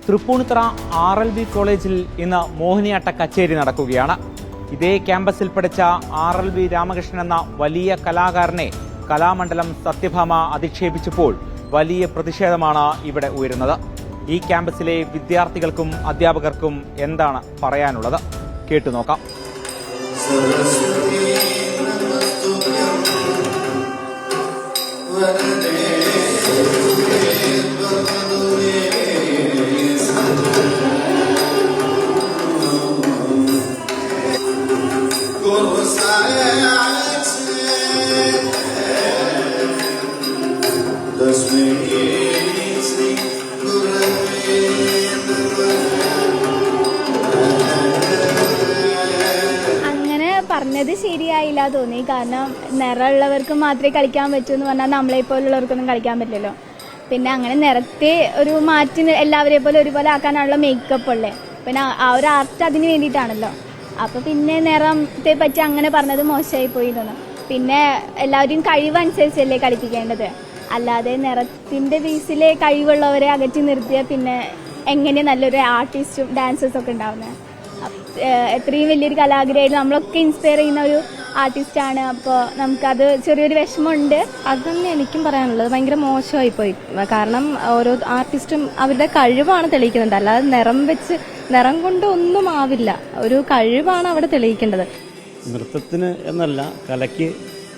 Tripunithura RLB കോളേജിൽ ഇന്ന് മോഹിനിയാട്ട കച്ചേരി നടക്കുകയാണ്. ഇതേ ക്യാമ്പസിൽ പഠിച്ച RLB രാമകൃഷ്ണൻ എന്ന വലിയ കലാകാരനെ കലാമണ്ഡലം സത്യഭാമ അധിക്ഷേപിച്ചപ്പോൾ വലിയ പ്രതിഷേധമാണ് ഇവിടെ ഉയരുന്നത്. ഈ ക്യാമ്പസിലെ വിദ്യാർത്ഥികൾക്കും അധ്യാപകർക്കും എന്താണ് പറയാനുള്ളത്? കേട്ടുനോക്കാം. അങ്ങനെ പറഞ്ഞത് ശരിയായില്ല തോന്നി. കാരണം നിറമുള്ളവർക്ക് മാത്രമേ കളിക്കാൻ പറ്റൂ എന്ന് പറഞ്ഞാൽ നമ്മളെ പോലുള്ളവർക്കൊന്നും കളിക്കാൻ പറ്റില്ലല്ലോ. പിന്നെ അങ്ങനെ നിറത്തെ ഒരു മാറ്റി എല്ലാവരെ പോലെ ഒരുപോലെ ആക്കാനുള്ള മേക്കപ്പ് ഉള്ളേ. പിന്നെ ആ ഒരു ആർട്ട് അതിന് വേണ്ടിയിട്ടാണല്ലോ. അപ്പോൾ പിന്നെ നിറത്തെ പറ്റി അങ്ങനെ പറഞ്ഞത് മോശമായി പോയി തോന്നും. പിന്നെ എല്ലാവരും കഴിവനുസരിച്ചല്ലേ കളിപ്പിക്കേണ്ടത്, അല്ലാതെ നിറത്തിൻ്റെ ബേസിലെ കഴിവുള്ളവരെ അകറ്റി നിർത്തിയാൽ പിന്നെ എങ്ങനെ നല്ലൊരു ആർട്ടിസ്റ്റും ഡാൻസേഴ്സും ഒക്കെ ഉണ്ടാവുന്നത്? എത്രയും വലിയൊരു കലാകാരിയായിട്ട് നമ്മളൊക്കെ ഇൻസ്പയർ ചെയ്യുന്ന ഒരു ആർട്ടിസ്റ്റാണ്. അപ്പോൾ നമുക്കത് ചെറിയൊരു വിഷമമുണ്ട്. അതന്നെ എനിക്കും പറയാനുള്ളത്. ഭയങ്കര മോശമായി പോയി. കാരണം ഓരോ ആർട്ടിസ്റ്റും അവരുടെ കഴിവാണ് തെളിയിക്കുന്നുണ്ട്, അല്ലാതെ നിറം കൊണ്ട് ഒന്നും ആവില്ല. ഒരു കഴിവാണ് അവിടെ തെളിയിക്കേണ്ടത്. നൃത്തത്തിന് എന്നല്ല, കലയ്ക്ക്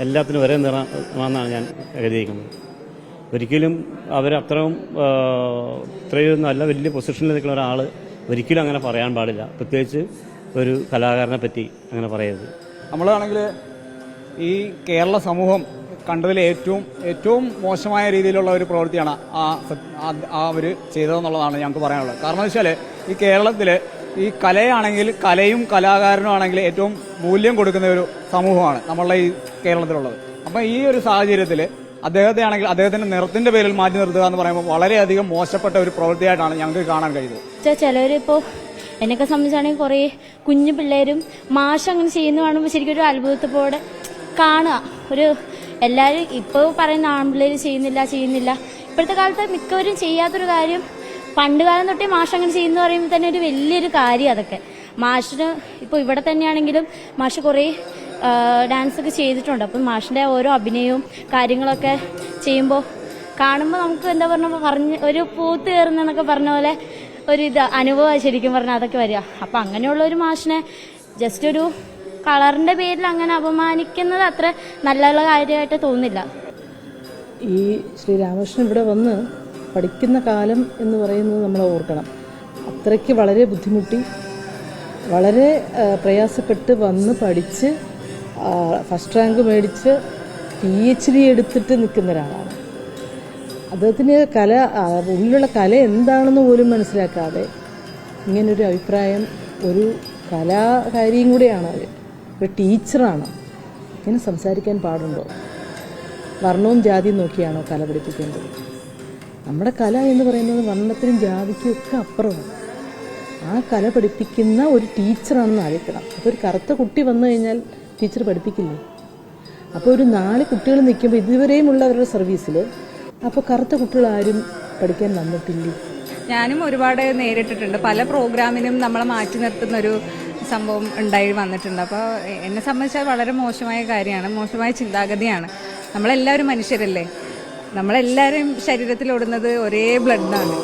എല്ലാത്തിനും ഒരേ നിറമാണെന്നാണ് ഞാൻ കരുതിയിരിക്കുന്നത്. ഒരിക്കലും അവരത്രയും ഇത്രയും നല്ല വലിയ പൊസിഷനിൽ നിൽക്കുന്ന ഒരാൾ ഒരിക്കലും അങ്ങനെ പറയാൻ പാടില്ല. പ്രത്യേകിച്ച് ഒരു കലാകാരനെ പറ്റി അങ്ങനെ പറയരുത്. നമ്മളാണെങ്കിൽ ഈ കേരള സമൂഹം കണ്ടതിൽ ഏറ്റവും മോശമായ രീതിയിലുള്ള ഒരു പ്രവൃത്തിയാണ് അവർ ചെയ്തതെന്നുള്ളതാണ് ഞങ്ങൾക്ക് പറയാനുള്ളത്. കാരണം എന്ന് വെച്ചാൽ ഈ കേരളത്തിൽ ഈ കലയാണെങ്കിൽ കലയും കലാകാരനും ആണെങ്കിൽ ഏറ്റവും മൂല്യം കൊടുക്കുന്ന ഒരു സമൂഹമാണ് നമ്മളുടെ ഈ കേരളത്തിലുള്ളത്. അപ്പം ഈ ഒരു സാഹചര്യത്തിൽ അദ്ദേഹത്തെ ആണെങ്കിൽ അദ്ദേഹത്തിന്റെ നിറത്തിന്റെ പേരിൽ മാറ്റി നിർത്തുക എന്ന് പറയുമ്പോൾ വളരെയധികം മോശപ്പെട്ട ഒരു പ്രവൃത്തിയായിട്ടാണ് ഞങ്ങൾക്ക് കാണാൻ കഴിയുന്നത്. ചിലവരിപ്പോൾ എന്നെയൊക്കെ സംബന്ധിച്ചാണെങ്കിൽ കുറേ കുഞ്ഞു പിള്ളേരും മാഷ് അങ്ങനെ ചെയ്യുന്ന കാണുമ്പോൾ ശരിക്കും ഒരു അത്ഭുതത്തോടെ കാണുക. ഒരു എല്ലാവരും ഇപ്പോൾ പറയുന്ന ആൺപിള്ളേർ ചെയ്യുന്നില്ല. ഇപ്പോഴത്തെ കാലത്ത് മിക്കവരും ചെയ്യാത്തൊരു കാര്യം, പണ്ട് കാലം തൊട്ടേ മാഷ് അങ്ങനെ ചെയ്യുന്ന പറയുമ്പോൾ തന്നെ ഒരു വലിയൊരു കാര്യം അതൊക്കെ. മാഷിന് ഇപ്പോൾ ഇവിടെ തന്നെയാണെങ്കിലും മാഷ് കുറേ ഡാൻസൊക്കെ ചെയ്തിട്ടുണ്ട്. അപ്പം മാഷിൻ്റെ ഓരോ അഭിനയവും കാര്യങ്ങളൊക്കെ ചെയ്യുമ്പോൾ കാണുമ്പോൾ നമുക്ക് എന്താ പറഞ്ഞ് ഒരു പൂത്ത് കയറുന്നതെന്നൊക്കെ പറഞ്ഞ പോലെ അനുഭവം ശരിക്കും പറഞ്ഞാൽ അതൊക്കെ വരിക. അപ്പം അങ്ങനെയുള്ള ഒരു മാഷിനെ ജസ്റ്റ് ഒരു കളറിൻ്റെ പേരിൽ അങ്ങനെ അപമാനിക്കുന്നത് അത്ര നല്ല കാര്യമായിട്ട് തോന്നില്ല. ഈ ശ്രീരാമകൃഷ്ണൻ ഇവിടെ വന്ന് പഠിക്കുന്ന കാലം എന്ന് പറയുന്നത് നമ്മൾ ഓർക്കണം. അത്രയ്ക്ക് വളരെ ബുദ്ധിമുട്ടി, വളരെ പ്രയാസപ്പെട്ട് വന്ന് പഠിച്ച് ഫസ്റ്റ് റാങ്ക് മേടിച്ച് PhD എടുത്തിട്ട് നിൽക്കുന്ന ഒരാളാണ്. അദ്ദേഹത്തിന് ഉള്ളിലുള്ള കല എന്താണെന്ന് പോലും മനസ്സിലാക്കാതെ ഇങ്ങനൊരു അഭിപ്രായം, ഒരു കലാകാരിയും കൂടെയാണ് അവർ, ഒരു ടീച്ചറാണ്. ഇങ്ങനെ സംസാരിക്കാൻ പാടുണ്ടോ? വർണ്ണവും ജാതിയും നോക്കിയാണോ കല പഠിപ്പിക്കേണ്ടത്? നമ്മുടെ കല എന്ന് പറയുന്നത് വർണ്ണത്തിനും ജാതിക്കും ഒക്കെ അപ്പുറമാണ്. ആ കല പഠിപ്പിക്കുന്ന ഒരു ടീച്ചറാണെന്ന് ആലോചിക്കണം. അപ്പോൾ ഒരു കറുത്ത കുട്ടി വന്നു കഴിഞ്ഞാൽ ടീച്ചർ പഠിപ്പിക്കില്ലേ? അപ്പോൾ ഒരു 4 കുട്ടികൾ നിൽക്കുമ്പോൾ ഇതുവരെയും ഉള്ളവരുടെ സർവീസിൽ അപ്പോൾ കറുത്ത കുട്ടികൾ ആരും പഠിക്കാൻ വന്നിട്ടില്ലേ? ഞാനും ഒരുപാട് നേരിട്ടിട്ടുണ്ട്. പല പ്രോഗ്രാമിനും നമ്മളെ മാറ്റി നിർത്തുന്നൊരു സംഭവം ഉണ്ടായി വന്നിട്ടുണ്ട്. അപ്പോൾ എന്നെ സംബന്ധിച്ചാൽ വളരെ മോശമായ കാര്യമാണ്, മോശമായ ചിന്താഗതിയാണ്. നമ്മളെല്ലാവരും മനുഷ്യരല്ലേ, നമ്മളെല്ലാവരും ശരീരത്തിലോടുന്നത് ഒരേ ബ്ലഡാണ്.